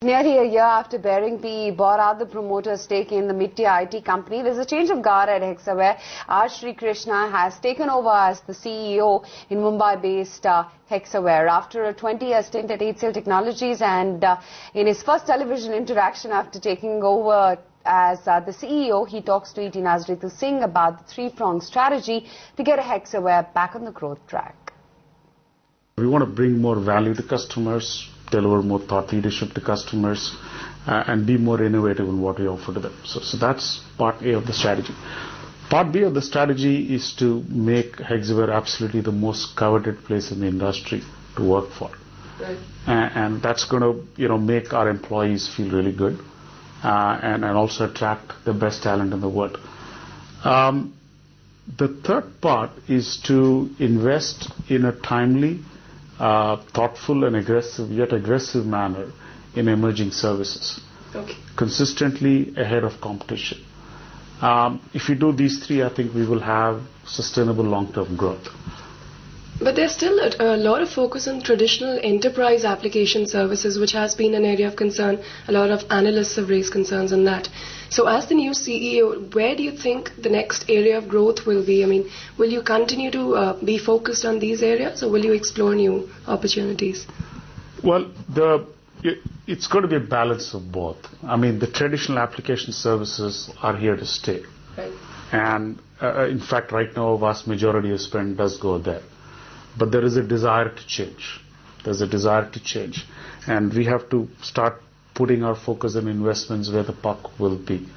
Nearly a year after Barings PE bought out the promoter's stake in the mid-tier IT company, there's a change of guard at Hexaware. R Srikrishna has taken over as the CEO in Mumbai-based Hexaware after a 20-year stint at Hexaware Technologies, and in his first television interaction after taking over as the CEO, he talks to ET Nazri to sing about the three-pronged strategy to get a Hexaware back on the growth track. We want to bring more value to customers, deliver more thought leadership to customers, and be more innovative in what we offer to them. So that's part A of the strategy. Part B of the strategy is to make Hexaware absolutely the most coveted place in the industry to work for. Right. And that's going to, make our employees feel really good, and also attract the best talent in the world. The third part is to invest in a timely, thoughtful and aggressive manner in emerging services. Okay. Consistently ahead of competition. If we do these three, I think we will have sustainable long-term growth. But there's still a lot of focus on traditional enterprise application services, which has been an area of concern. A lot of analysts have raised concerns on that. So as the new CEO, where do you think the next area of growth will be? I mean, will you continue to be focused on these areas, or will you explore new opportunities? Well, it's going to be a balance of both. I mean, the traditional application services are here to stay. Right. And in fact, right now, a vast majority of spend does go there. But there is a desire to change. There's a desire to change. And we have to start putting our focus and investments where the puck will be.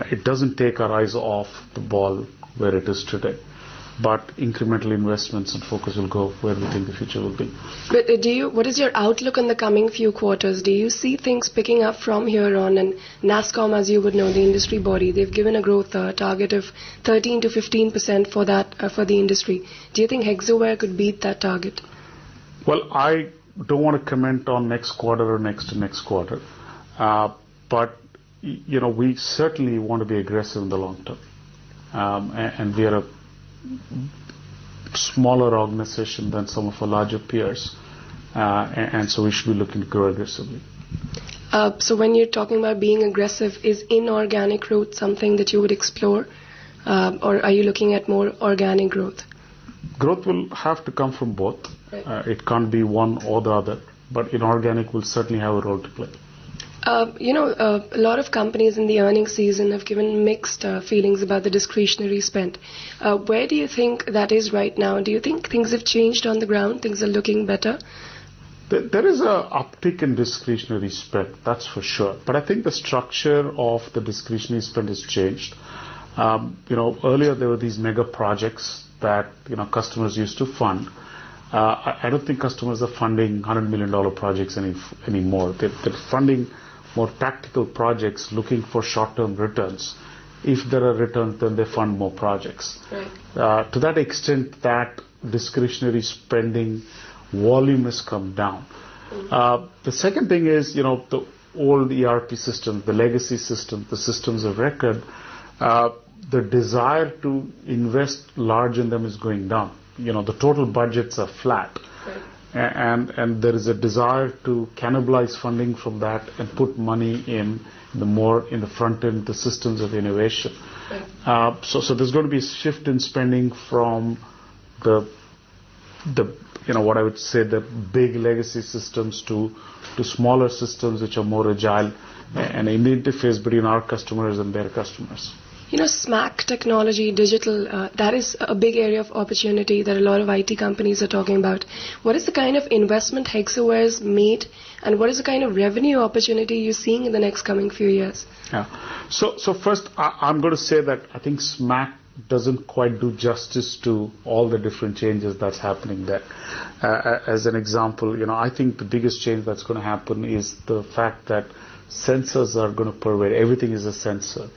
It doesn't take our eyes off the ball where it is today. But incremental investments and focus will go where we think the future will be. But what is your outlook on the coming few quarters? Do you see things picking up from here on? And NASSCOM, as you would know, the industry body, they've given a growth target of 13 to 15% for that for the industry. Do you think Hexaware could beat that target? Well, I don't want to comment on next quarter or next to next quarter. But, we certainly want to be aggressive in the long term. And we are a smaller organization than some of our larger peers, and so we should be looking to grow aggressively. So when you're talking about being aggressive, is inorganic growth something that you would explore, or are you looking at more organic growth? Growth will have to come from both. Right. It can't be one or the other, but inorganic will certainly have a role to play. A lot of companies in the earnings season have given mixed feelings about the discretionary spend. Where do you think that is right now? Do you think things have changed on the ground? Things are looking better? There is an uptick in discretionary spend, that's for sure. But I think the structure of the discretionary spend has changed. Earlier there were these mega projects that customers used to fund. I don't think customers are funding $100 million projects anymore. They're funding more tactical projects looking for short-term returns. If there are returns, then they fund more projects. Right. To that extent, that discretionary spending volume has come down. The second thing is, the old ERP systems, the legacy systems, the systems of record, the desire to invest large in them is going down. The total budgets are flat. Right. And there is a desire to cannibalize funding from that and put money in the front end, the systems of innovation. Right. So there's going to be a shift in spending from the what I would say the big legacy systems to smaller systems which are more agile and in the interface between our customers and their customers. SMAC technology, digital, that is a big area of opportunity that a lot of IT companies are talking about. What is the kind of investment Hexaware's made, and what is the kind of revenue opportunity you're seeing in the next coming few years? Yeah. So first, I'm going to say that I think SMAC doesn't quite do justice to all the different changes that's happening there. As an example, I think the biggest change that's going to happen is the fact that sensors are going to pervade. Everything is a sensor.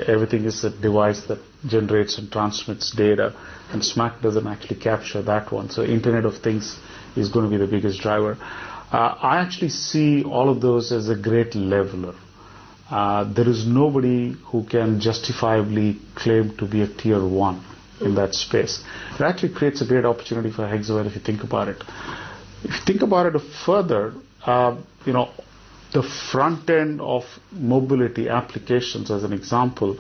Everything is a device that generates and transmits data, and SMAC doesn't actually capture that one. So Internet of Things is going to be the biggest driver. I actually see all of those as a great leveler. There is nobody who can justifiably claim to be a tier one in that space. It actually creates a great opportunity for Hexaware if you think about it. If you think about it further, the front end of mobility applications, as an example,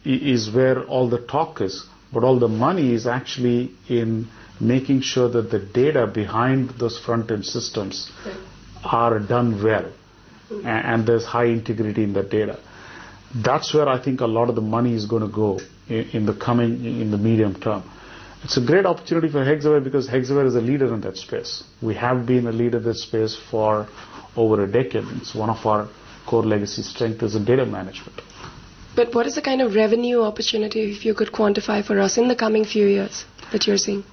is where all the talk is, but all the money is actually in making sure that the data behind those front end systems are done well, and there's high integrity in the data. That's where I think a lot of the money is going to go in the medium term. It's a great opportunity for Hexaware because Hexaware is a leader in that space. We have been a leader in that space for over a decade. It's one of our core legacy strengths is in data management. But what is the kind of revenue opportunity, if you could quantify for us in the coming few years that you're seeing?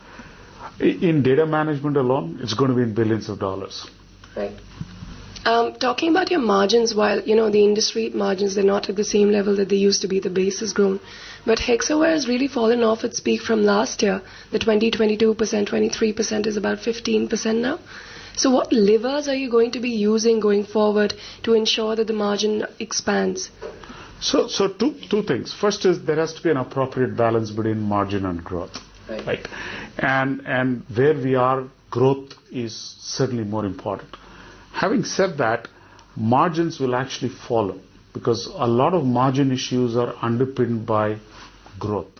In data management alone, it's going to be in billions of dollars. Right. Talking about your margins, while the industry margins, they're not at the same level that they used to be, the base has grown. But Hexaware has really fallen off its peak from last year. The 22%, 23% is about 15% now. So what levers are you going to be using going forward to ensure that the margin expands? So two things. First is there has to be an appropriate balance between margin and growth. Right? And where we are, growth is certainly more important. Having said that, margins will actually follow because a lot of margin issues are underpinned by growth.